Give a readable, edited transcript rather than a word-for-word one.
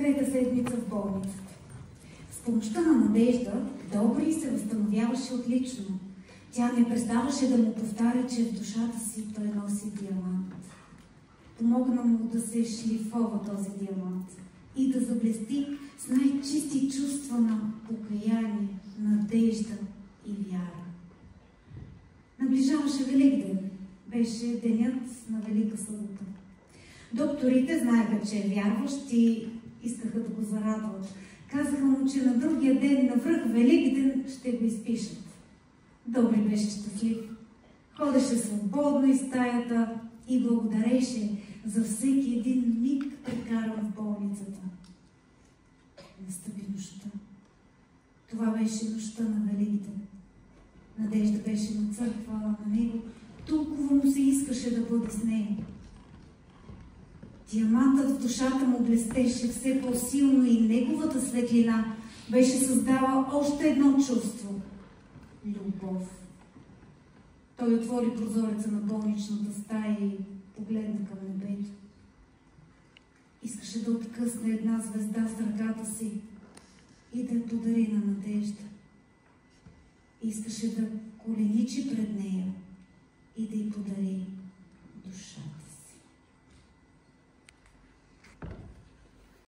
трета седмица в болницата. С помощта на Надежда Добри се възстановяваше отлично. Тя не преставаше да му повтаря, че в душата си той носи диамант. Помогна му да се шлифова този диамант и да заблести с най-чисти чувства на покаяние, надежда и вяра. Наближаваше Великден. Беше денят на Велика събота. Докторите знаеха, че е вярващ и искаха да го зарадват. Казаха му, че на другия ден, навръх Великден, ще го изпишат. Добри беше щастлив. Ходеше свободно из стаята и благодареше за всеки един миг, прекаран в болницата. Настъпи нощта. Това беше нощта на Великден. Надежда беше на църква, на него. Толкова му се искаше да бъде с нея. Диамантът в душата му блестеше все по-силно и неговата светлина беше създала още едно чувство – любов. Той отвори прозореца на болничната стая и погледна към небето. Искаше да откъсне една звезда с ръката си и да я подари на Надежда. Искаше да коленичи пред нея и да й подари